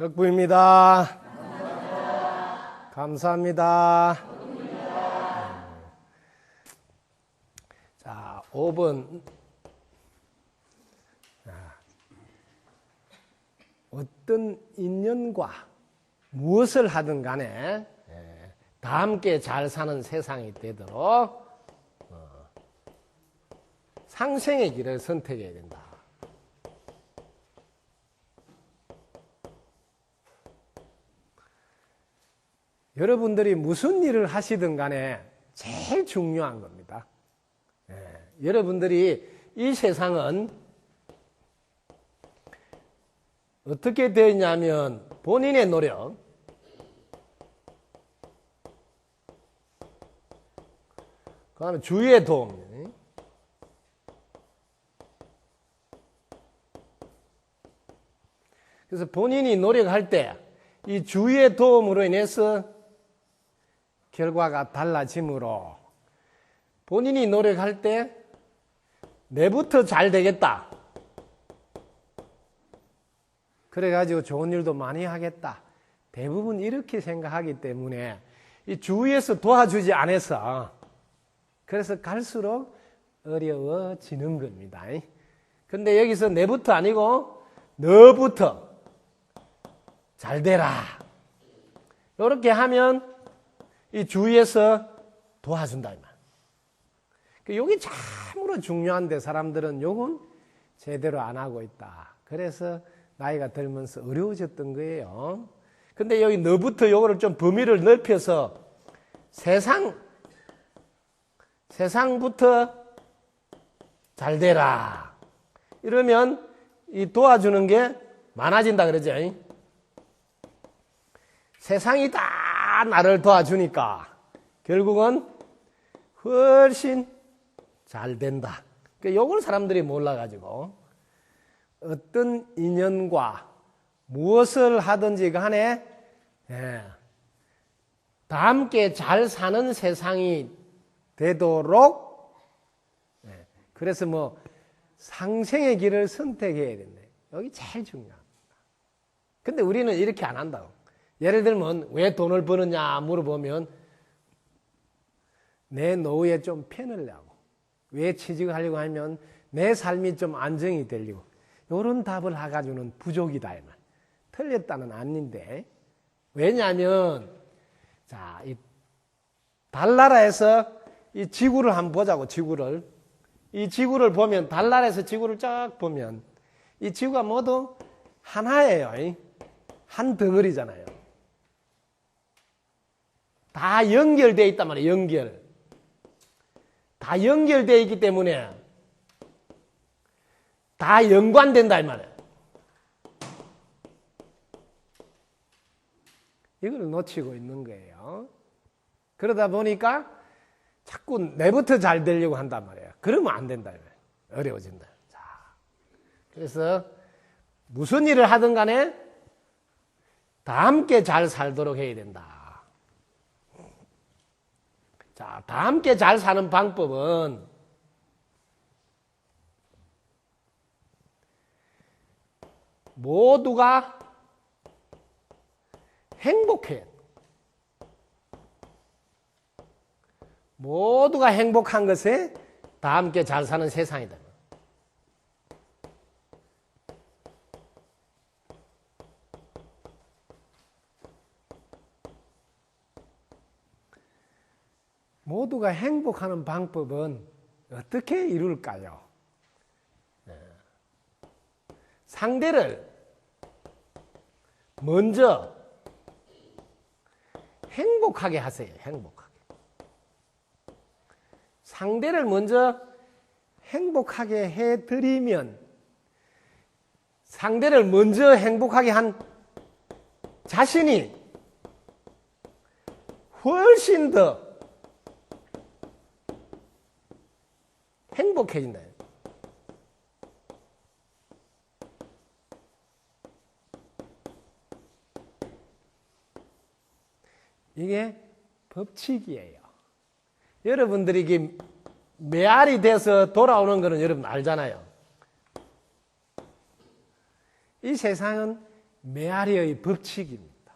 덕부입니다. 감사합니다. 자, 5번. 어떤 인연과 무엇을 하든 간에 다 함께 잘 사는 세상이 되도록 상생의 길을 선택해야 된다. 여러분들이 무슨 일을 하시든 간에 제일 중요한 겁니다. 여러분들이 이 세상은 어떻게 되어 있냐면 본인의 노력, 그 다음에 주위의 도움, 그래서 본인이 노력할 때 이 주위의 도움으로 인해서 결과가 달라지므로 본인이 노력할 때 내부터 잘 되겠다. 그래가지고 좋은 일도 많이 하겠다. 대부분 이렇게 생각하기 때문에 이 주위에서 도와주지 않아서 그래서 갈수록 어려워지는 겁니다. 근데 여기서 내부터 아니고 너부터 잘 되라. 이렇게 하면 이 주위에서 도와준다. 이게 참으로 중요한데 사람들은 요건 제대로 안 하고 있다. 그래서 나이가 들면서 어려워졌던 거예요. 근데 여기 너부터 요거를 좀 범위를 넓혀서 세상부터 잘 되라. 이러면 이 도와주는 게 많아진다 그러죠. 세상이 다 나를 도와주니까 결국은 훨씬 잘 된다. 요걸 사람들이 몰라가지고 어떤 인연과 무엇을 하든지 간에 다 함께 잘 사는 세상이 되도록 그래서 상생의 길을 선택해야 된다. 여기 제일 중요합니다. 근데 우리는 이렇게 안 한다고. 예를 들면 왜 돈을 버느냐 물어보면 내 노후에 좀 편을 내고 왜 취직을 하려고 하면 내 삶이 좀 안정이 되려고 이런 답을 해가지고는 부족이다. 이 말. 틀렸다는 아닌데 왜냐하면 자, 이 달나라에서 이 지구를 한번 보자고. 이 지구를 보면 달나라에서 지구를 쫙 보면 이 지구가 모두 하나예요. 한 덩어리잖아요. 다 연결되어 있단 말이에요. 다 연결되어 있기 때문에 다 연관된다 이 말이에요. 이걸 놓치고 있는 거예요. 그러다 보니까 자꾸 내부터 잘 되려고 한단 말이에요. 그러면 안 된다. 어려워진다. 자, 그래서 무슨 일을 하든 간에 다 함께 잘 살도록 해야 된다. 자, 다 함께 잘 사는 방법은 모두가 행복해요. 모두가 행복한 것에 다 함께 잘 사는 세상이다. 모두가 행복하는 방법은 어떻게 이룰까요? 상대를 먼저 행복하게 하세요. 행복하게. 상대를 먼저 행복하게 해드리면 상대를 먼저 행복하게 한 자신이 훨씬 더 행복해진다. 이게 법칙이에요. 여러분들이 이게 메아리 돼서 돌아오는 거는 여러분 알잖아요. 이 세상은 메아리의 법칙입니다.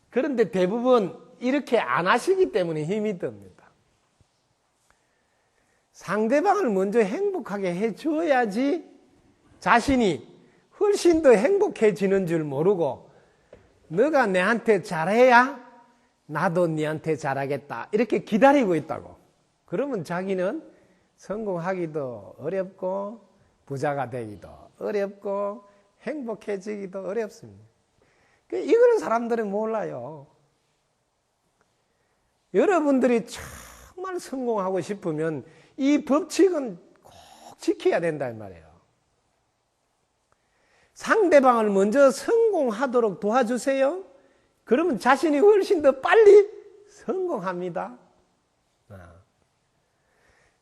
그런데 대부분 이렇게 안 하시기 때문에 힘이 듭니다. 상대방을 먼저 행복하게 해줘야지 자신이 훨씬 더 행복해지는 줄 모르고 너가 내한테 잘해야 나도 네한테 잘하겠다 이렇게 기다리고 있다고. 그러면 자기는 성공하기도 어렵고 부자가 되기도 어렵고 행복해지기도 어렵습니다. 이거는 사람들은 몰라요. 여러분들이 정말 성공하고 싶으면 이 법칙은 꼭 지켜야 된단 말이에요. 상대방을 먼저 성공하도록 도와주세요. 그러면 자신이 훨씬 더 빨리 성공합니다.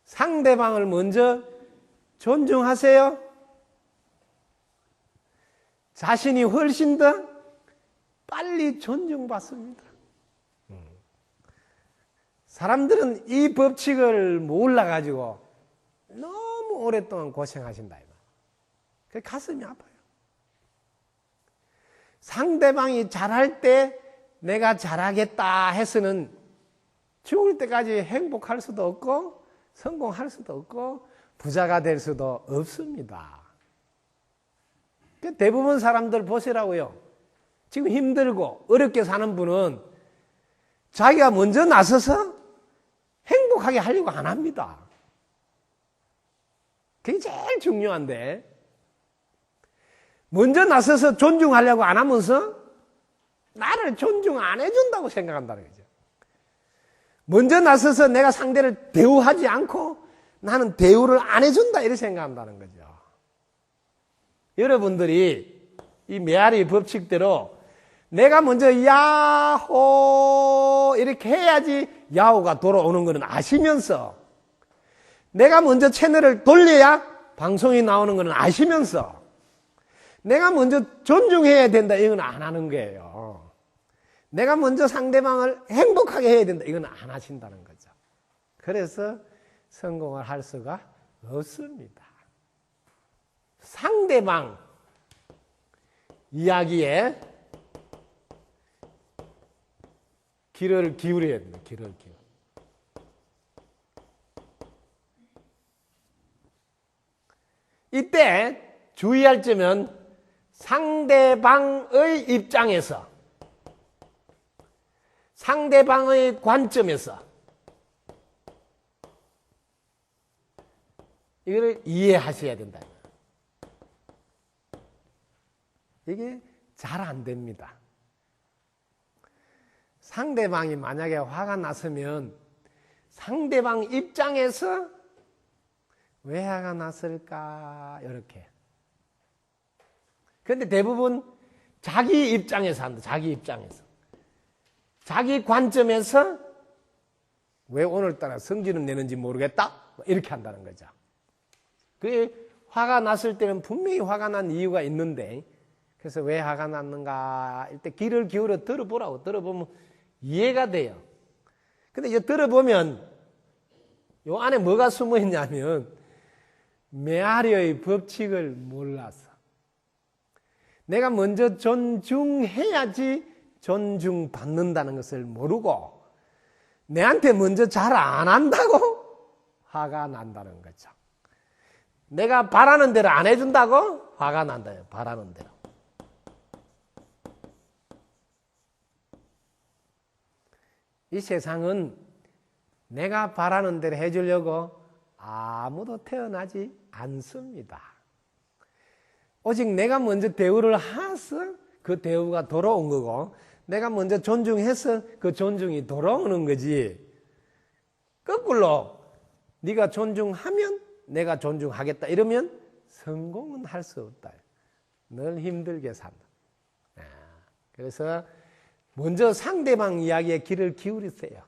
상대방을 먼저 존중하세요. 자신이 훨씬 더 빨리 존중받습니다. 사람들은 이 법칙을 몰라가지고 너무 오랫동안 고생하신다. 그 가슴이 아파요. 상대방이 잘할 때 내가 잘하겠다 해서는 죽을 때까지 행복할 수도 없고 성공할 수도 없고 부자가 될 수도 없습니다. 대부분 사람들 보시라고요. 지금 힘들고 어렵게 사는 분은 자기가 먼저 나서서 행복하게 하려고 안 합니다. 그게 제일 중요한데 먼저 나서서 존중하려고 안 하면서 나를 존중 안 해준다고 생각한다는 거죠. 먼저 나서서 내가 상대를 대우하지 않고 나는 대우를 안 해준다 이렇게 생각한다는 거죠. 여러분들이 이 메아리 법칙대로 내가 먼저 야호 이렇게 해야지 야호가 돌아오는 것은 아시면서 내가 먼저 채널을 돌려야 방송이 나오는 것은 아시면서 내가 먼저 존중해야 된다 이건 안 하는 거예요. 내가 먼저 상대방을 행복하게 해야 된다 이건 안 하신다는 거죠. 그래서 성공을 할 수가 없습니다. 상대방 이야기에 귀를 기울여야 됩니다. 귀를 기울여. 이때 주의할 점은 상대방의 입장에서 상대방의 관점에서 이걸 이해하셔야 된다. 이게 잘 안 됩니다. 상대방이 만약에 화가 났으면 상대방 입장에서 왜 화가 났을까 이렇게. 그런데 대부분 자기 입장에서 한다. 자기 입장에서. 자기 관점에서 왜 오늘따라 성질은 내는지 모르겠다 이렇게 한다는 거죠. 그게 화가 났을 때는 분명히 화가 난 이유가 있는데 그래서 왜 화가 났는가 이때 귀를 기울여 들어보라고. 들어보면 이해가 돼요. 근데 이제 들어보면 요 안에 뭐가 숨어 있냐면 메아리의 법칙을 몰라서 내가 먼저 존중해야지 존중받는다는 것을 모르고 내한테 먼저 잘 안 한다고 화가 난다는 거죠. 내가 바라는 대로 안 해준다고 화가 난다요. 바라는 대로. 이 세상은 내가 바라는 대로 해주려고 아무도 태어나지 않습니다. 오직 내가 먼저 대우를 해서 그 대우가 돌아온 거고 내가 먼저 존중해서 그 존중이 돌아오는 거지. 거꾸로 네가 존중하면 내가 존중하겠다 이러면 성공은 할 수 없다. 늘 힘들게 산다. 그래서 먼저 상대방 이야기에 귀를 기울이세요.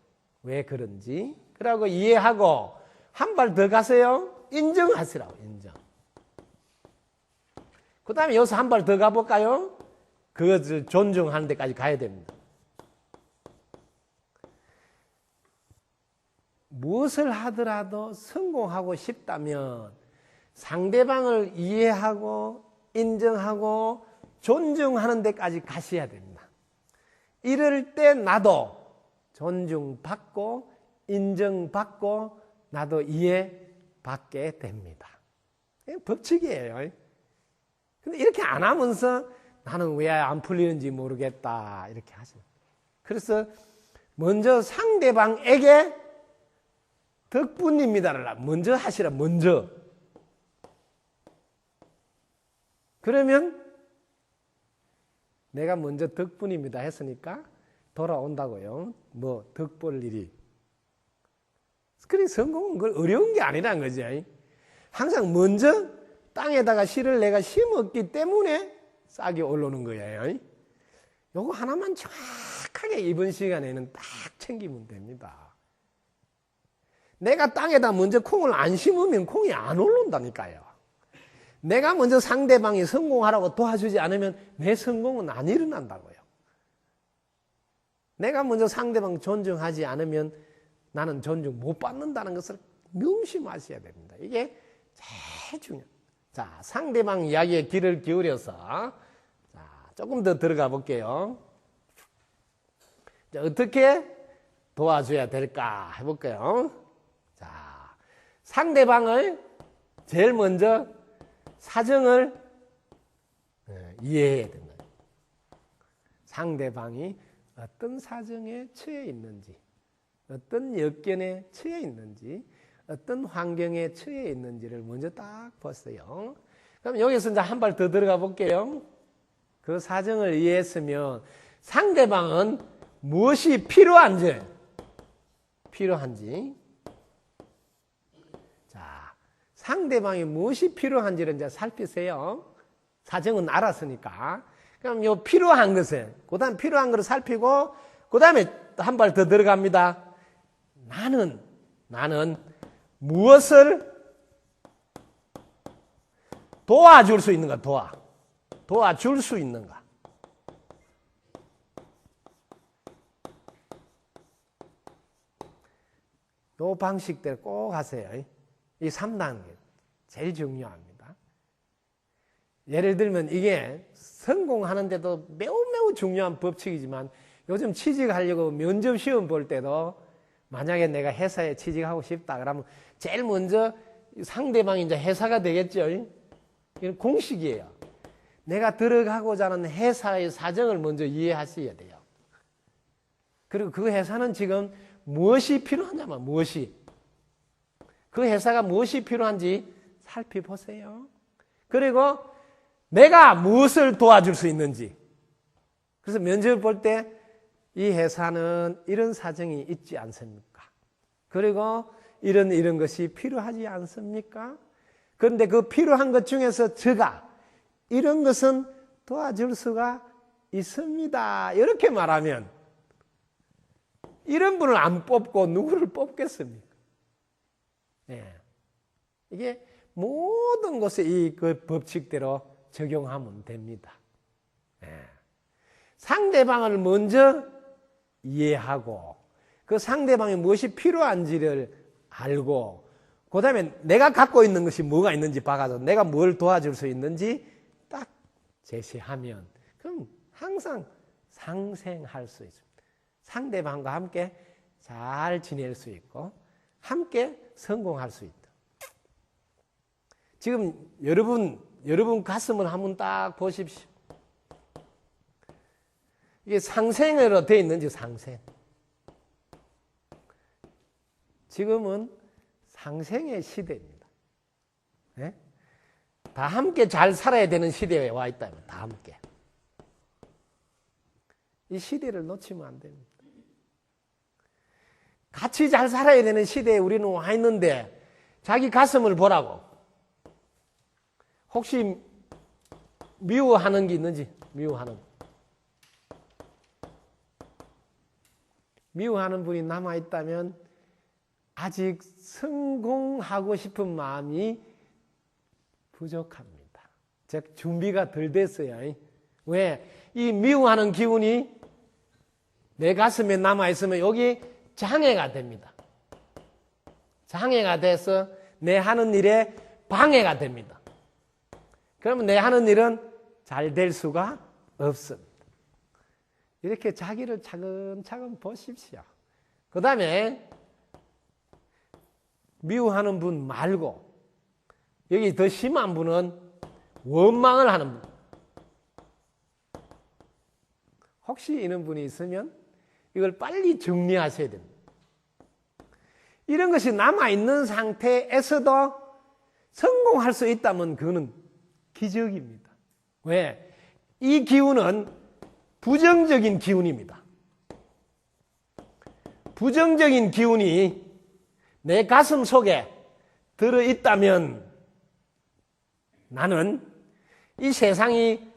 왜 그런지. 그러고 이해하고 한 발 더 가세요. 인정하시라고. 인정. 그 다음에 여기서 한 발 더 가볼까요? 그것을 존중하는 데까지 가야 됩니다. 무엇을 하더라도 성공하고 싶다면 상대방을 이해하고 인정하고 존중하는 데까지 가셔야 됩니다. 이럴 때 나도 존중받고 인정받고 나도 이해받게 됩니다. 법칙이에요. 근데 이렇게 안 하면서 나는 왜 안 풀리는지 모르겠다 이렇게 하죠. 그래서 먼저 상대방에게 덕분입니다를 먼저 하시라. 먼저. 그러면 내가 먼저 덕분입니다 했으니까 돌아온다고요. 뭐 덕볼 일이. 그래 성공은 그걸 어려운 게 아니라는 거죠. 항상 먼저 땅에다가 씨를 내가 심었기 때문에 싹이 올라오는 거예요. 요거 하나만 정확하게 이번 시간에는 딱 챙기면 됩니다. 내가 땅에다 먼저 콩을 안 심으면 콩이 안 올라온다니까요. 내가 먼저 상대방이 성공하라고 도와주지 않으면 내 성공은 안 일어난다고요. 내가 먼저 상대방 존중하지 않으면 나는 존중 못 받는다는 것을 명심하셔야 됩니다. 이게 제일 중요해요. 자, 상대방 이야기에 귀를 기울여서 자, 조금 더 들어가 볼게요. 자, 어떻게 도와줘야 될까 해볼까요? 자, 상대방을 제일 먼저 사정을 이해해야 된다. 상대방이 어떤 사정에 처해 있는지, 어떤 여건에 처해 있는지, 어떤 환경에 처해 있는지를 먼저 딱 보세요. 그럼 여기서 이제 한 발 더 들어가 볼게요. 그 사정을 이해했으면 상대방은 무엇이 필요한지, 자, 상대방이 무엇이 필요한지를 이제 살피세요. 사정은 알았으니까. 그럼 요 필요한 것을, 그 다음 필요한 것을 살피고, 그 다음에 한 발 더 들어갑니다. 나는 무엇을 도와줄 수 있는가, 도와줄 수 있는가. 요 방식대로 꼭 하세요. 이 3단계 제일 중요합니다. 예를 들면 이게 성공하는데도 매우 중요한 법칙이지만 요즘 취직하려고 면접 시험 볼 때도 만약에 내가 회사에 취직하고 싶다 그러면 제일 먼저 상대방이 이제 회사가 되겠죠. 이건 공식이에요. 내가 들어가고자 하는 회사의 사정을 먼저 이해하셔야 돼요. 그리고 그 회사는 지금 무엇이 필요하냐면 그 회사가 무엇이 필요한지 살펴보세요. 그리고 내가 무엇을 도와줄 수 있는지. 그래서 면접을 볼 때 이 회사는 이런 사정이 있지 않습니까? 그리고 이런 것이 필요하지 않습니까? 그런데 그 필요한 것 중에서 제가 이런 것은 도와줄 수가 있습니다. 이렇게 말하면 이런 분을 안 뽑고 누구를 뽑겠습니까? 네. 이게 모든 곳에 이 그 법칙대로 적용하면 됩니다. 네. 상대방을 먼저 이해하고 그 상대방이 무엇이 필요한지를 알고 그 다음에 내가 갖고 있는 것이 뭐가 있는지 봐가지고 내가 뭘 도와줄 수 있는지 딱 제시하면 그럼 항상 상생할 수 있습니다. 상대방과 함께 잘 지낼 수 있고 함께 성공할 수 있다. 지금 여러분 가슴을 한번 딱 보십시오. 이게 상생으로 되어 있는지 상생. 지금은 상생의 시대입니다. 네? 다 함께 잘 살아야 되는 시대에 와 있다면 다 함께. 이 시대를 놓치면 안 됩니다. 같이 잘 살아야 되는 시대에 우리는 와 있는데 자기 가슴을 보라고. 혹시 미워하는 게 있는지 미워하는 분이 남아있다면 아직 성공하고 싶은 마음이 부족합니다. 즉 준비가 덜 됐어요. 왜? 이 미워하는 기운이 내 가슴에 남아있으면 여기 장애가 됩니다. 장애가 돼서 내 하는 일에 방해가 됩니다. 그러면 내 하는 일은 잘 될 수가 없습니다. 이렇게 자기를 차근차근 보십시오. 그 다음에 미워하는 분 말고 여기 더 심한 분은 원망을 하는 분. 혹시 이런 분이 있으면 이걸 빨리 정리하셔야 됩니다. 이런 것이 남아있는 상태에서도 성공할 수 있다면 그거는 기적입니다. 왜? 이 기운은 부정적인 기운입니다. 부정적인 기운이 내 가슴 속에 들어있다면 나는 이 세상이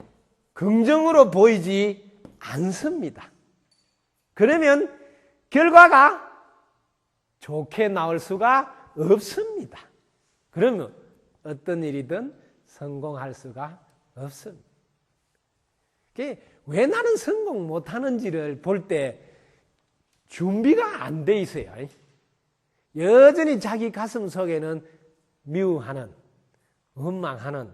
긍정으로 보이지 않습니다. 그러면 결과가 좋게 나올 수가 없습니다. 그러면 어떤 일이든 성공할 수가 없습니다. 왜 나는 성공 못하는지를 볼 때 준비가 안 돼 있어요. 여전히 자기 가슴 속에는 미워하는, 원망하는,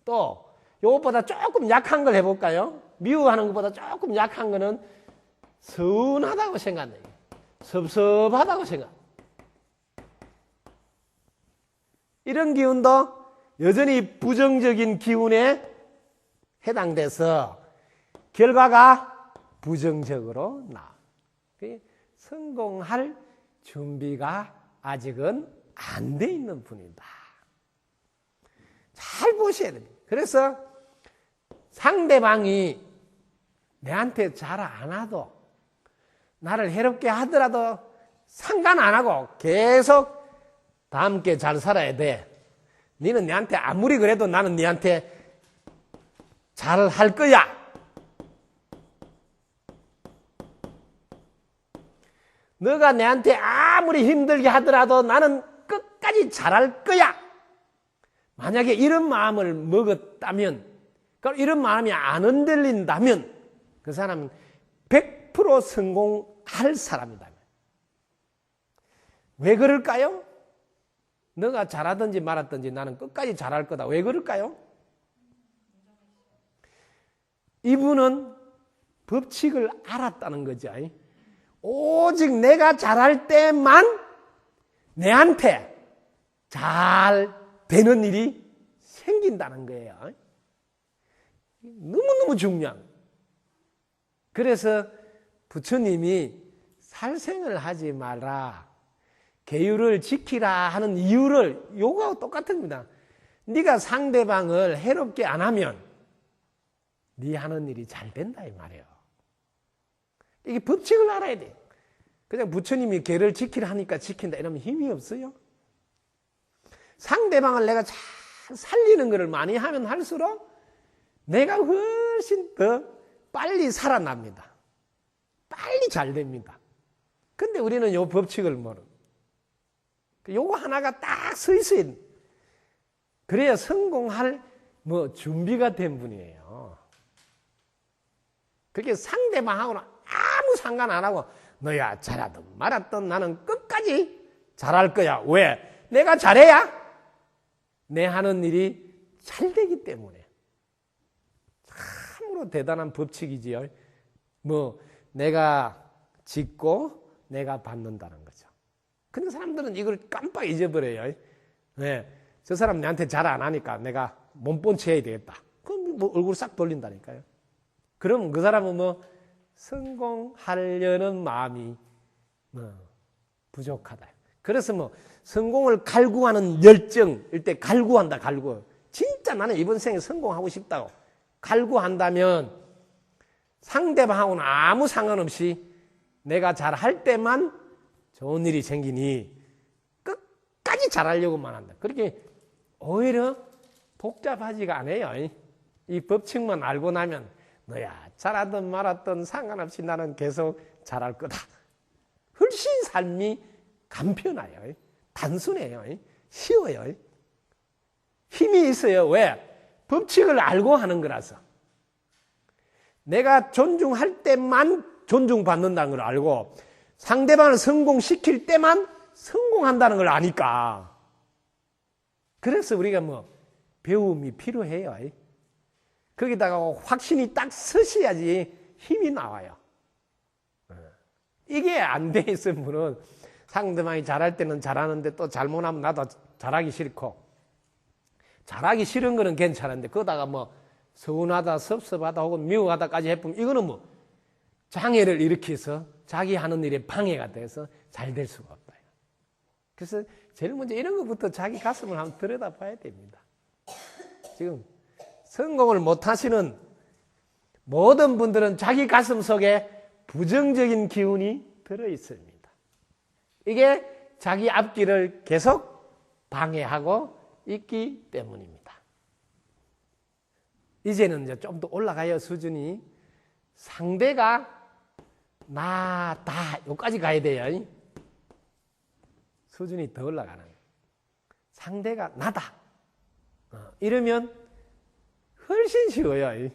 또 이것보다 조금 약한 걸 해볼까요? 미워하는 것보다 조금 약한 거는 서운하다고 생각해요. 섭섭하다고 생각. 이런 기운도 여전히 부정적인 기운에 해당돼서 결과가 부정적으로 나와. 성공할 준비가 아직은 안 돼 있는 분이다. 잘 보셔야 됩니다. 그래서 상대방이 내한테 잘 안 와도 나를 해롭게 하더라도 상관 안 하고 계속 다 함께 잘 살아야 돼. 너는 내한테 아무리 그래도 나는 너한테 잘 할 거야. 너가 내한테 아무리 힘들게 하더라도 나는 끝까지 잘할 거야. 만약에 이런 마음을 먹었다면, 이런 마음이 안 흔들린다면 그 사람은 100% 성공할 사람이다. 왜 그럴까요? 너가 잘하든지 말았든지 나는 끝까지 잘할 거다. 왜 그럴까요? 이분은 법칙을 알았다는 거죠. 오직 내가 잘할 때만 내한테 잘 되는 일이 생긴다는 거예요. 너무너무 중요한 거예요. 그래서 부처님이 살생을 하지 마라, 계율을 지키라 하는 이유를 요거하고 똑같습니다. 네가 상대방을 해롭게 안 하면 네 하는 일이 잘 된다 이 말이에요. 이게 법칙을 알아야 돼. 그냥 부처님이 계를 지키라 하니까 지킨다 이러면 힘이 없어요. 상대방을 내가 잘 살리는 것을 많이 하면 할수록 내가 훨씬 더 빨리 살아납니다. 빨리 잘 됩니다. 근데 우리는 요 법칙을 모르는. 요거 하나가 딱 서 있어야 돼. 그래야 성공할 준비가 된 분이에요. 그게 상대방하고는 아무 상관 안 하고 너야 잘하든 말았든 나는 끝까지 잘할 거야. 왜? 내가 잘해야 내 하는 일이 잘 되기 때문에. 참으로 대단한 법칙이지요. 내가 짓고 내가 받는다는 거죠. 근데 사람들은 이걸 깜빡 잊어버려요. 네. 저 사람 내한테 잘 안 하니까 내가 몸본체 해야 되겠다. 그럼 얼굴 싹 돌린다니까요. 그럼 그 사람은 성공하려는 마음이 부족하다. 그래서 성공을 갈구하는 열정일 때 갈구한다, 갈구. 진짜 나는 이번 생에 성공하고 싶다고 갈구한다면 상대방하고는 아무 상관없이 내가 잘할 때만 좋은 일이 생기니 끝까지 잘하려고만 한다. 그렇게 오히려 복잡하지가 않아요. 이 법칙만 알고 나면 너야 잘하든 말았든 상관없이 나는 계속 잘할 거다. 훨씬 삶이 간편해요. 단순해요. 쉬워요. 힘이 있어요. 왜? 법칙을 알고 하는 거라서. 내가 존중할 때만 존중받는다는 걸 알고 상대방을 성공시킬 때만 성공한다는 걸 아니까. 그래서 우리가 배움이 필요해요. 거기다가 확신이 딱 서셔야지 힘이 나와요. 이게 안 돼 있으면 분은 상대방이 잘할 때는 잘하는데 또 잘못하면 나도 잘하기 싫고, 잘하기 싫은 거는 괜찮은데 그러다가 뭐 서운하다, 섭섭하다 혹은 미워하다까지 해보면 이거는 뭐 장애를 일으켜서 자기 하는 일에 방해가 돼서 잘 될 수가 없다. 그래서 제일 먼저 이런 것부터 자기 가슴을 한번 들여다봐야 됩니다. 지금 성공을 못하시는 모든 분들은 자기 가슴 속에 부정적인 기운이 들어있습니다. 이게 자기 앞길을 계속 방해하고 있기 때문입니다. 이제는 이제 좀 더 올라가요, 수준이. 상대가 나다, 여기까지 가야 돼요. 수준이 더 올라가는. 상대가 나다. 이러면 훨씬 쉬워요.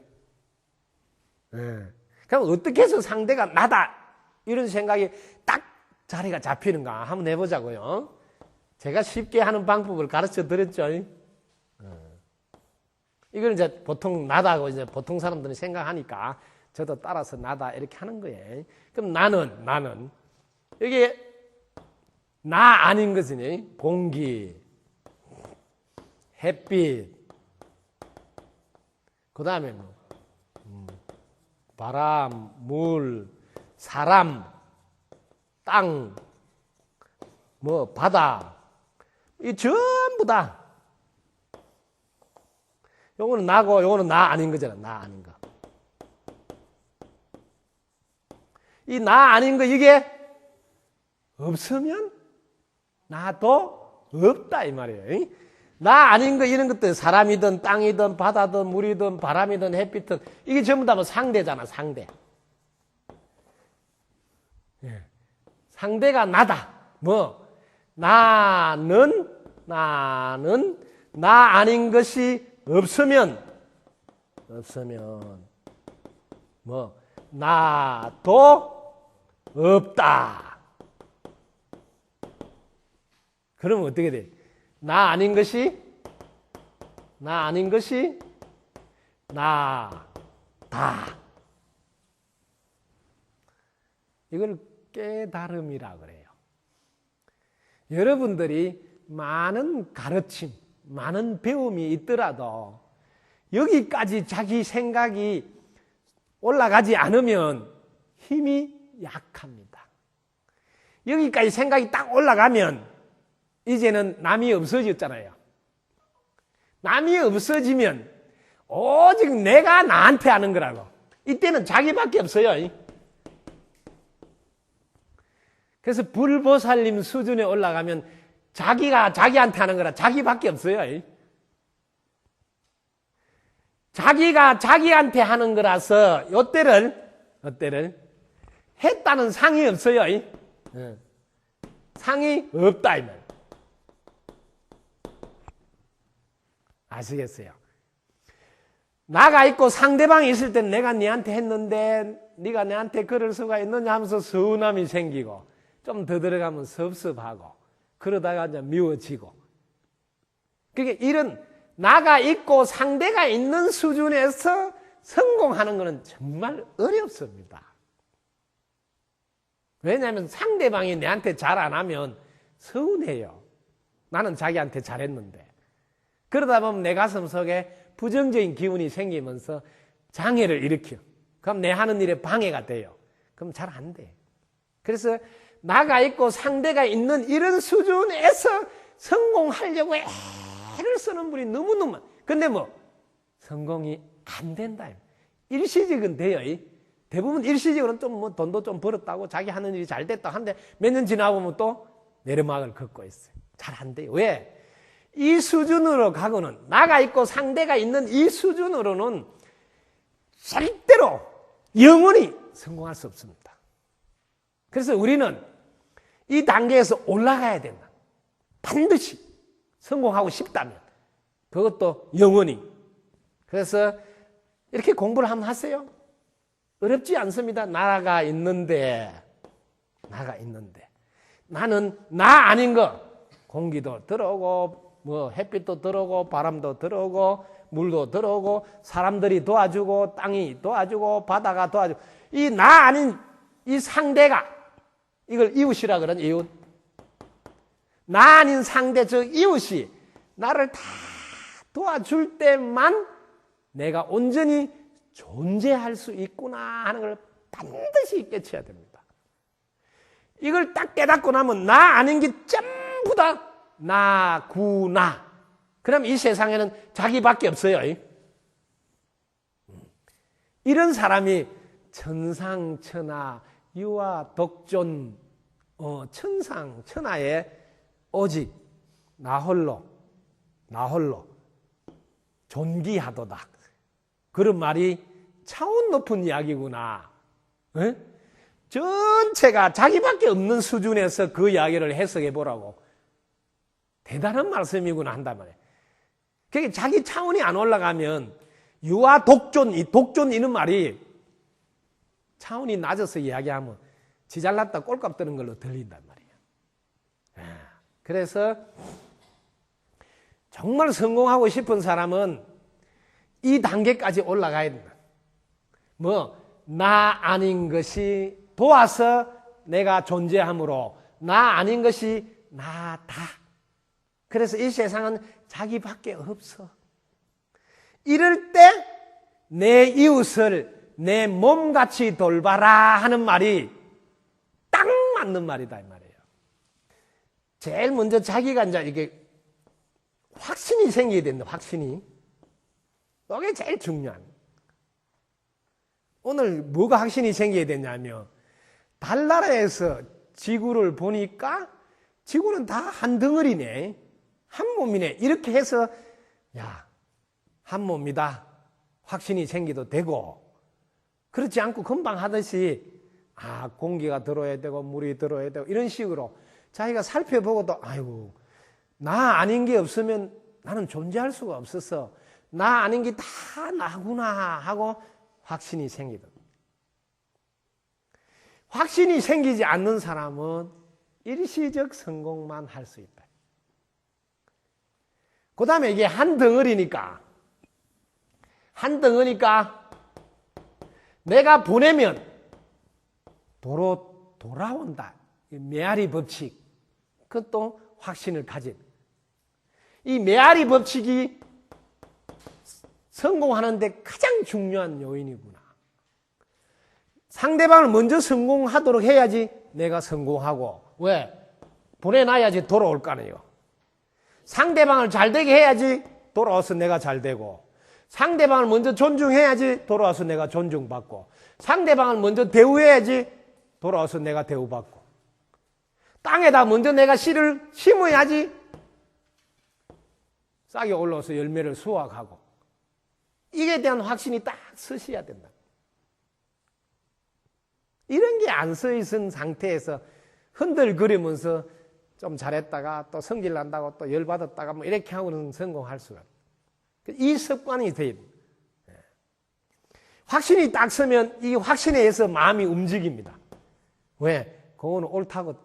그럼 어떻게 해서 상대가 나다, 이런 생각이 딱 자리가 잡히는가 한번 해보자고요. 제가 쉽게 하는 방법을 가르쳐 드렸죠. 이걸 이제 보통 나다고 이제 보통 사람들은 생각하니까 저도 따라서 나다 이렇게 하는 거예요. 그럼 나는 이게 나 아닌 것이니 공기, 햇빛, 그 다음에 뭐 바람, 물, 사람, 땅, 뭐 바다, 이 전부 다 요거는 나고 요거는 나 아닌 거잖아. 나 아닌 거. 이 나 아닌 거 이게 없으면 나도 없다 이 말이에요. 나 아닌 거 이런 것들 사람이든 땅이든 바다든 물이든 바람이든 햇빛든 이게 전부 다 뭐 상대잖아. 상대. 상대가 나다. 뭐 나는 나 아닌 것이 없으면 뭐 나도 없다. 그러면 어떻게 돼? 나 아닌 것이 나다. 이걸 깨달음이라 그래요. 여러분들이 많은 가르침, 많은 배움이 있더라도 여기까지 자기 생각이 올라가지 않으면 힘이 약합니다. 여기까지 생각이 딱 올라가면 이제는 남이 없어졌잖아요. 남이 없어지면 오직 내가 나한테 하는 거라고. 이때는 자기밖에 없어요. 그래서 불보살님 수준에 올라가면 자기가 자기한테 하는 거라 자기밖에 없어요. 자기가 자기한테 하는 거라서 이때를 했다는 상이 없어요. 상이 없다 이 말. 아시겠어요? 나가 있고 상대방이 있을 땐 내가 네한테 했는데 네가 내한테 그럴 수가 있느냐 하면서 서운함이 생기고 좀 더 들어가면 섭섭하고 그러다가 이제 미워지고. 그게 이런 나가 있고 상대가 있는 수준에서 성공하는 것은 정말 어렵습니다. 왜냐하면 상대방이 내한테 잘 안 하면 서운해요. 나는 자기한테 잘했는데. 그러다 보면 내 가슴 속에 부정적인 기운이 생기면서 장애를 일으켜. 그럼 내 하는 일에 방해가 돼요. 그럼 잘 안 돼. 그래서 나가 있고 상대가 있는 이런 수준에서 성공하려고 애를 쓰는 분이 너무너무. 근데 뭐 성공이 안 된다. 일시적은 돼요. 대부분 일시적으로는 좀 뭐 돈도 좀 벌었다고 자기 하는 일이 잘 됐다고 하는데 몇 년 지나보면 또 내리막을 걷고 있어요. 잘 안 돼요. 왜? 이 수준으로 가고는 나가 있고 상대가 있는 이 수준으로는 절대로 영원히 성공할 수 없습니다. 그래서 우리는 이 단계에서 올라가야 된다. 반드시 성공하고 싶다면 그것도 영원히. 그래서 이렇게 공부를 한번 하세요. 어렵지 않습니다. 나가 있는데 나는 나 아닌 거 공기도 들어오고 뭐 햇빛도 들어오고 바람도 들어오고 물도 들어오고 사람들이 도와주고 땅이 도와주고 바다가 도와주고 이 나 아닌 이 상대가 이걸 이웃이라 그러는 이웃. 나 아닌 상대 즉 이웃이 나를 다 도와줄 때만 내가 온전히 존재할 수 있구나 하는 걸 반드시 깨쳐야 됩니다. 이걸 딱 깨닫고 나면 나 아닌 게 전부 다 나구나. 그럼 이 세상에는 자기밖에 없어요. 이런 사람이 천상천하 유아 독존 천상천하에 오직 나 홀로 존귀하도다. 그런 말이 차원 높은 이야기구나. 에? 전체가 자기밖에 없는 수준에서 그 이야기를 해석해 보라고. 대단한 말씀이구나 한단 말이에요. 그게 자기 차원이 안 올라가면 유아 독존, 이 독존 이런 말이 차원이 낮아서 이야기하면 지 잘났다 꼴값 드는 걸로 들린단 말이에요. 그래서 정말 성공하고 싶은 사람은 이 단계까지 올라가야 된다. 나 아닌 것이 도와서 내가 존재함으로 나 아닌 것이 나다. 그래서 이 세상은 자기밖에 없어. 이럴 때 내 이웃을 내 몸같이 돌봐라 하는 말이 딱 맞는 말이다 이 말이에요. 제일 먼저 자기가 이제 이게 확신이 생겨야 된다. 확신이. 이게 제일 중요한. 오늘 뭐가 확신이 생겨야 되냐면 달나라에서 지구를 보니까 지구는 다 한 덩어리네. 한 몸이네. 이렇게 해서 한 몸이다. 확신이 생기도 되고 그렇지 않고 금방 하듯이 공기가 들어야 되고 물이 들어야 되고 이런 식으로 자기가 살펴보고도 아이고 나 아닌 게 없으면 나는 존재할 수가 없어서 나 아닌 게 다 나구나 하고 확신이 생기던. 확신이 생기지 않는 사람은 일시적 성공만 할 수 있다. 그 다음에 이게 한 덩어리니까 내가 보내면 도로 돌아온다. 메아리 법칙. 그것도 확신을 가진. 이 메아리 법칙이 성공하는데 가장 중요한 요인이구나. 상대방을 먼저 성공하도록 해야지 내가 성공하고. 왜? 보내놔야지 돌아올 거 아니에요. 상대방을 잘 되게 해야지 돌아와서 내가 잘 되고, 상대방을 먼저 존중해야지 돌아와서 내가 존중받고, 상대방을 먼저 대우해야지 돌아와서 내가 대우받고, 땅에다 먼저 내가 씨를 심어야지 싹이 올라와서 열매를 수확하고, 이에 대한 확신이 딱 서셔야 된다. 이런 게 안 서 있은 상태에서 흔들거리면서 좀 잘했다가 또 성질 난다고 또 열받았다가 뭐 이렇게 하고는 성공할 수가 없어요. 이 습관이 돼야 돼요. 확신이 딱 서면 이 확신에 의해서 마음이 움직입니다. 왜? 그거는 옳다고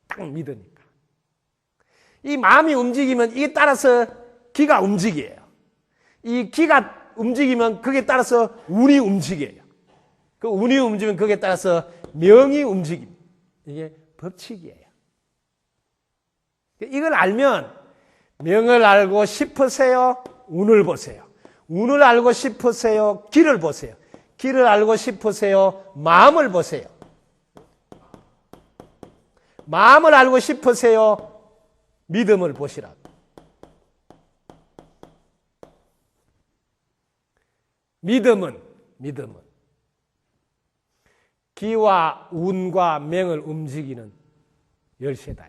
딱 믿으니까. 이 마음이 움직이면 이게 따라서 기가 움직여요. 이 기가 움직이면 그게 따라서 운이 움직여요. 그 운이 움직이면 그게 따라서 명이 움직입니다. 이게 법칙이에요. 이걸 알면 명을 알고 싶으세요? 운을 보세요. 운을 알고 싶으세요? 길을 보세요. 길을 알고 싶으세요? 마음을 보세요. 마음을 알고 싶으세요? 믿음을 보시라. 믿음은 기와 운과 명을 움직이는 열쇠다.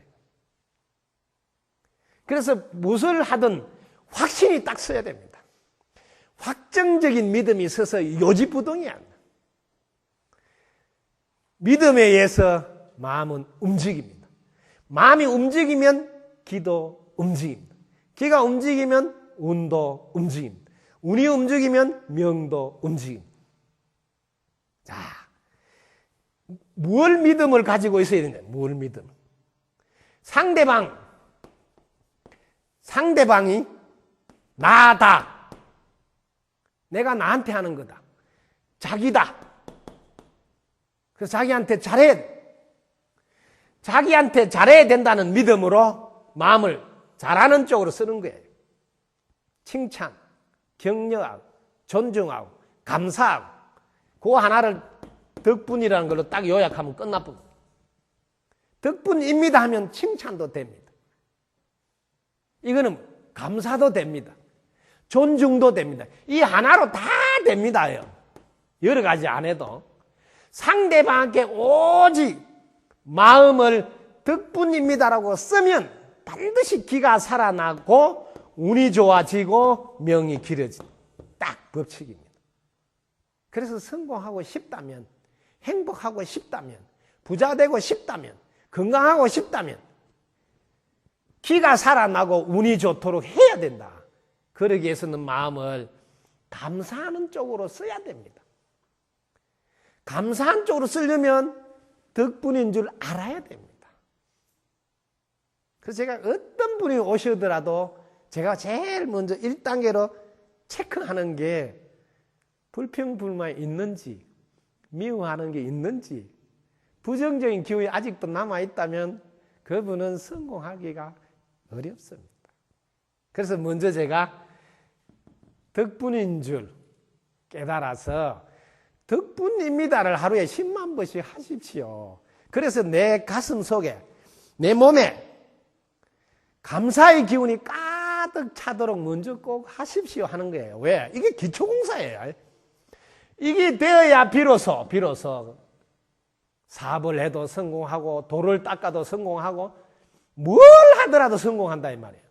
그래서 무엇을 하든 확신이 딱 서야 됩니다. 확정적인 믿음이 서서 요지부동이야. 믿음에 의해서 마음은 움직입니다. 마음이 움직이면 기도 움직입니다. 기가 움직이면 운도 움직입니다. 운이 움직이면 명도 움직입니다. 자, 무엇 믿음을 가지고 있어야 되냐? 무엇 믿음? 상대방이 나다. 내가 나한테 하는 거다. 자기다. 그래서 자기한테 잘해야 돼. 자기한테 잘해야 된다는 믿음으로 마음을 잘하는 쪽으로 쓰는 거예요. 칭찬, 격려하고, 존중하고, 감사하고, 그 하나를 덕분이라는 걸로 딱 요약하면 끝나버려. 덕분입니다 하면 칭찬도 됩니다. 이거는 감사도 됩니다. 존중도 됩니다. 이 하나로 다 됩니다. 여러 가지 안 해도. 상대방에게 오직 마음을 덕분입니다라고 쓰면 반드시 기가 살아나고 운이 좋아지고 명이 길어진다. 딱 법칙입니다. 그래서 성공하고 싶다면, 행복하고 싶다면, 부자 되고 싶다면, 건강하고 싶다면 기가 살아나고 운이 좋도록 해야 된다. 그러기 위해서는 마음을 감사하는 쪽으로 써야 됩니다. 감사한 쪽으로 쓰려면 덕분인 줄 알아야 됩니다. 그래서 제가 어떤 분이 오시더라도 제가 제일 먼저 1단계로 체크하는 게 불평불만이 있는지, 미워하는 게 있는지, 부정적인 기운이 아직도 남아있다면 그분은 성공하기가 어렵습니다. 그래서 먼저 제가 덕분인 줄 깨달아서 덕분입니다를 하루에 10만 번씩 하십시오. 그래서 내 가슴 속에, 내 몸에 감사의 기운이 가득 차도록 먼저 꼭 하십시오 하는 거예요. 왜? 이게 기초공사예요. 이게 되어야 비로소 사업을 해도 성공하고 돌을 닦아도 성공하고 뭘 하더라도 성공한다 이 말이에요.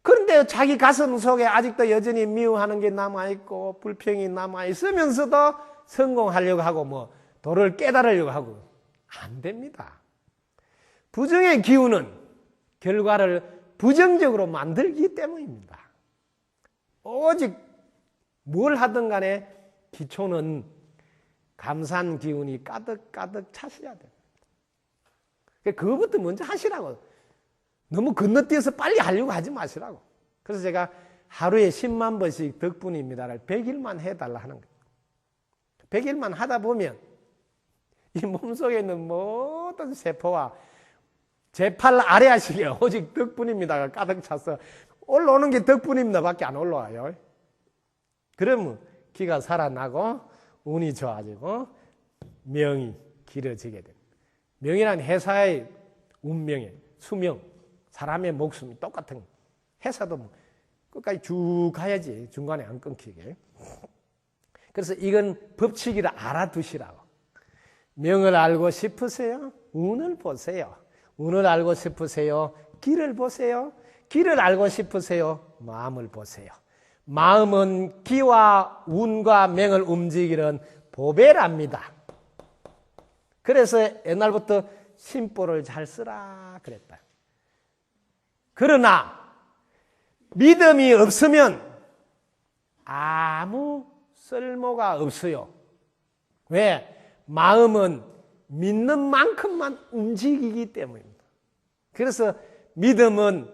그런데 자기 가슴 속에 아직도 여전히 미워하는 게 남아있고 불평이 남아있으면서도 성공하려고 하고 뭐 도를 깨달으려고 하고 안 됩니다. 부정의 기운은 결과를 부정적으로 만들기 때문입니다. 오직 뭘 하든 간에 기초는 감사한 기운이 가득가득 차셔야 됩니다. 그거부터 먼저 하시라고. 너무 건너뛰어서 빨리 하려고 하지 마시라고. 그래서 제가 하루에 10만 번씩 덕분입니다를 100일만 해달라 하는 거예요. 100일만 하다 보면 이 몸속에 있는 모든 세포와 제8 아래하시게 오직 덕분입니다가 가득 차서 올라오는 게 덕분입니다 밖에 안 올라와요. 그러면 기가 살아나고 운이 좋아지고 명이 길어지게 됩니다. 명이란 회사의 운명에 수명, 사람의 목숨이 똑같은 거예요. 회사도 뭐 끝까지 쭉 가야지 중간에 안 끊기게. 그래서 이건 법칙이라 알아두시라고. 명을 알고 싶으세요? 운을 보세요. 운을 알고 싶으세요? 길을 보세요. 길을 알고 싶으세요? 마음을 보세요. 마음은 기와 운과 명을 움직이는 보배랍니다. 그래서 옛날부터 심보를 잘 쓰라 그랬다. 그러나 믿음이 없으면 아무 쓸모가 없어요. 왜? 마음은 믿는 만큼만 움직이기 때문입니다. 그래서 믿음은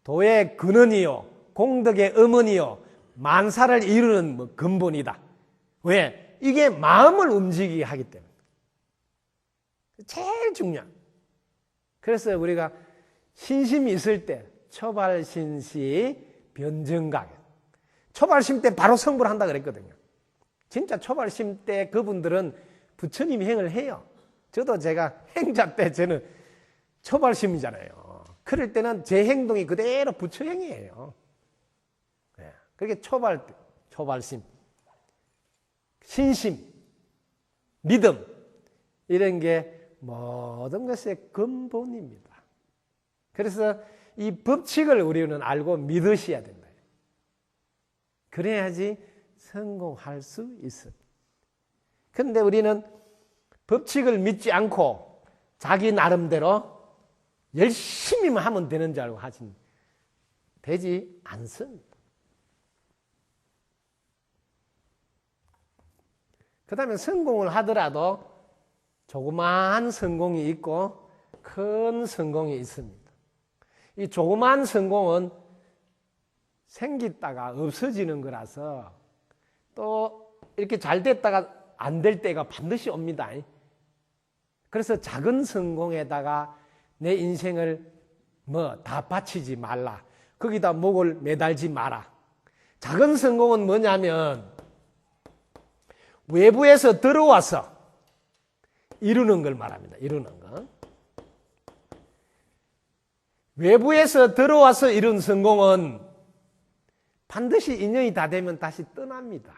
도의 근원이요, 공덕의 어머니요, 만사를 이루는 근본이다. 왜? 이게 마음을 움직이게 하기 때문에. 제일 중요한. 그래서 우리가 신심이 있을 때 초발신시 변정각. 초발심 때 바로 성불을 한다 그랬거든요. 진짜 초발심 때 그분들은 부처님 행을 해요. 저도 제가 행자 때 저는 초발심이잖아요. 그럴 때는 제 행동이 그대로 부처 행이에요. 네. 그렇게 초발심, 신심, 믿음 이런 게 모든 것의 근본입니다. 그래서 이 법칙을 우리는 알고 믿으셔야 된다. 그래야지 성공할 수 있습니다. 그런데 우리는 법칙을 믿지 않고 자기 나름대로 열심히만 하면 되는 줄 알고 하진 되지 않습니다. 그 다음에 성공을 하더라도 조그마한 성공이 있고 큰 성공이 있습니다. 이 조그마한 성공은 생기다가 없어지는 거라서 이렇게 잘 됐다가 안 될 때가 반드시 옵니다. 그래서 작은 성공에다가 내 인생을 다 바치지 말라. 거기다 목을 매달지 마라. 작은 성공은 뭐냐면 외부에서 들어와서 이루는 걸 말합니다. 이루는 거. 외부에서 들어와서 이룬 성공은 반드시 인연이 다 되면 다시 떠납니다.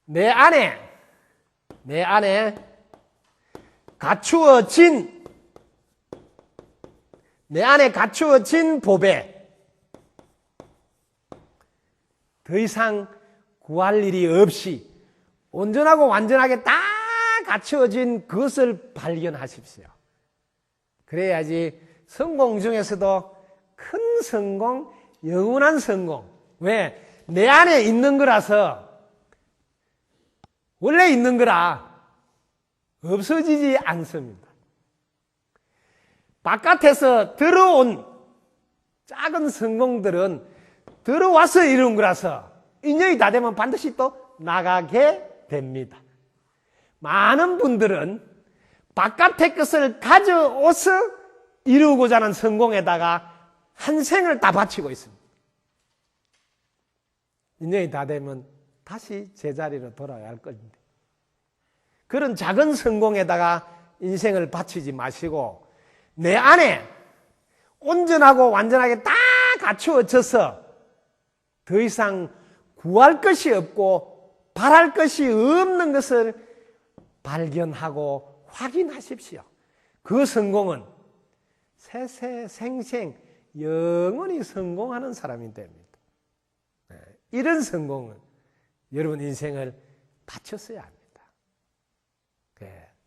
내 안에 갖추어진 법에 더 이상 구할 일이 없이 온전하고 완전하게 다 갖추어진 그것을 발견하십시오. 그래야지 성공 중에서도 큰 성공, 영원한 성공. 왜? 내 안에 있는 거라서, 원래 있는 거라 없어지지 않습니다. 바깥에서 들어온 작은 성공들은 들어와서 이룬 거라서 인연이 다 되면 반드시 또 나가게 됩니다. 많은 분들은 바깥의 것을 가져오서 이루고자 하는 성공에다가 한 생을 다 바치고 있습니다. 인연이 다 되면 다시 제자리로 돌아야 할 건데, 그런 작은 성공에다가 인생을 바치지 마시고 내 안에 온전하고 완전하게 다 갖추어져서 더 이상 구할 것이 없고 바랄 것이 없는 것을 발견하고 확인하십시오. 그 성공은 세세생생 영원히 성공하는 사람이 됩니다. 이런 성공은 여러분 인생을 바쳤어야 합니다.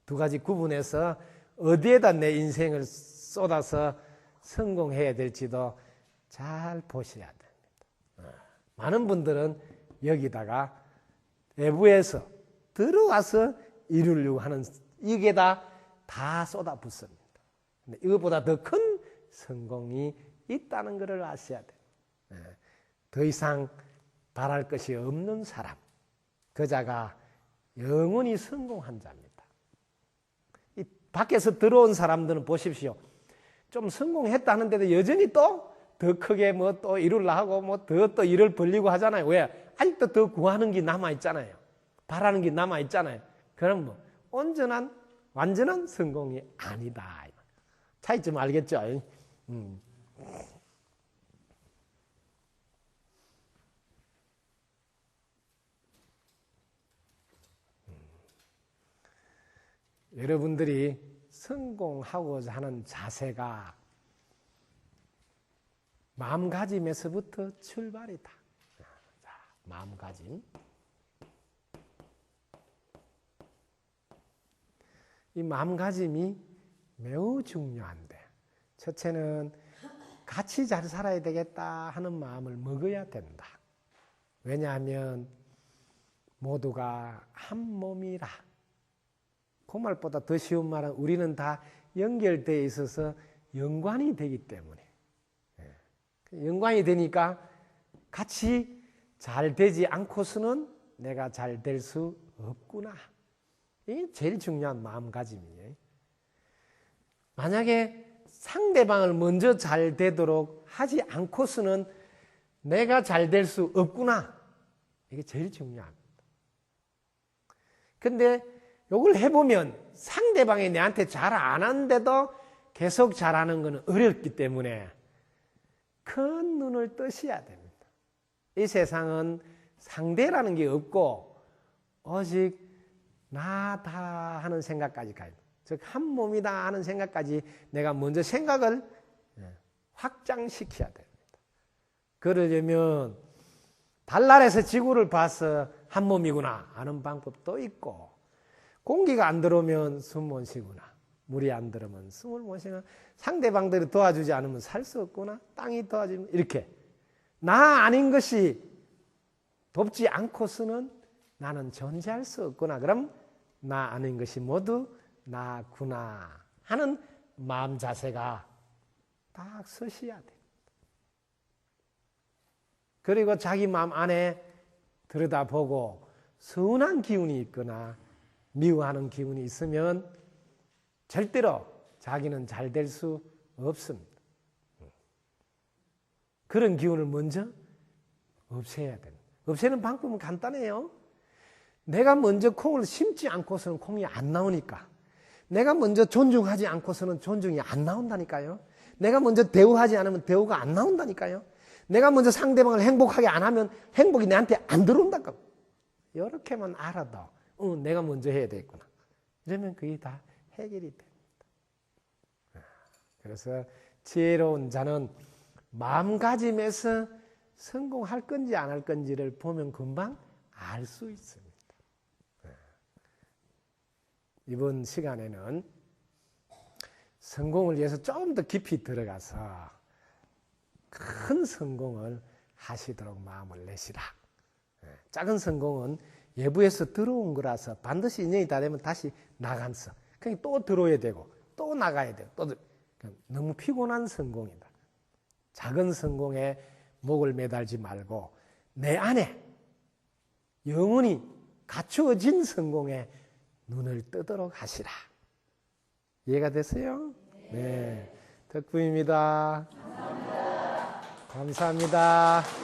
두 가지 구분해서 어디에다 내 인생을 쏟아서 성공해야 될지도 잘 보셔야 됩니다. 많은 분들은 여기다가 외부에서 들어와서 이루려고 하는 이게다 다 쏟아붓습니다. 근데 이것보다 더 큰 성공이 있다는 것을 아셔야 돼요. 더 이상 바랄 것이 없는 사람, 그 자가 영원히 성공한 자입니다. 이 밖에서 들어온 사람들은 보십시오. 좀 성공했다는데도 여전히 또 더 크게 뭐 또 이루려 하고 뭐 더 또 일을 벌리고 하잖아요. 왜? 아직도 더 구하는 게 남아있잖아요. 바라는 게 남아있잖아요. 그럼 뭐 완전한 성공이 아니다. 차이점 알겠죠? 여러분들이 성공하고자 하는 자세가 마음가짐에서부터 출발이다. 자, 마음가짐. 이 마음가짐이 매우 중요한데, 첫째는 같이 잘 살아야 되겠다 하는 마음을 먹어야 된다. 왜냐하면 모두가 한 몸이라. 그 말보다 더 쉬운 말은 우리는 다 연결되어 있어서 연관이 되기 때문에, 연관이 되니까 같이 잘 되지 않고서는 내가 잘 될 수 없구나. 이게 제일 중요한 마음가짐이에요. 만약에 상대방을 먼저 잘 되도록 하지 않고서는 내가 잘 될 수 없구나. 이게 제일 중요합니다. 근데 이걸 해보면 상대방이 내한테 잘 안 하는데도 계속 잘하는 것은 어렵기 때문에 큰 눈을 뜨셔야 됩니다. 이 세상은 상대라는 게 없고 오직 나다 하는 생각까지 가요. 즉 한 몸이다 하는 생각까지 내가 먼저 생각을 확장시켜야 됩니다. 그러려면 달날에서 지구를 봐서 한 몸이구나 하는 방법도 있고, 공기가 안 들어오면 숨 못 쉬구나, 물이 안 들어오면 숨을 못 쉬구나, 상대방들이 도와주지 않으면 살 수 없구나, 땅이 도와주면 이렇게 나 아닌 것이 돕지 않고서는 나는 존재할 수 없구나. 그럼 나 아닌 것이 모두 나구나 하는 마음 자세가 딱 서셔야 돼요. 그리고 자기 마음 안에 들여다보고 서운한 기운이 있거나 미워하는 기운이 있으면 절대로 자기는 잘 될 수 없습니다. 그런 기운을 먼저 없애야 됩니다. 없애는 방법은 간단해요. 내가 먼저 콩을 심지 않고서는 콩이 안 나오니까. 내가 먼저 존중하지 않고서는 존중이 안 나온다니까요. 내가 먼저 대우하지 않으면 대우가 안 나온다니까요. 내가 먼저 상대방을 행복하게 안 하면 행복이 내한테 안 들어온다고. 이렇게만 알아도 내가 먼저 해야 되겠구나. 이러면 그게 다 해결이 됩니다. 그래서 지혜로운 자는 마음가짐에서 성공할 건지 안 할 건지를 보면 금방 알 수 있습니다. 이번 시간에는 성공을 위해서 좀 더 깊이 들어가서 큰 성공을 하시도록 마음을 내시라. 작은 성공은 외부에서 들어온 거라서 반드시 인연이 다 되면 다시 나간서. 그냥 또 들어야 되고 또 나가야 되고 또 너무 피곤한 성공이다. 작은 성공에 목을 매달지 말고 내 안에 영원히 갖추어진 성공에 눈을 뜨도록 하시라. 이해가 됐어요? 네. 덕분입니다. 감사합니다.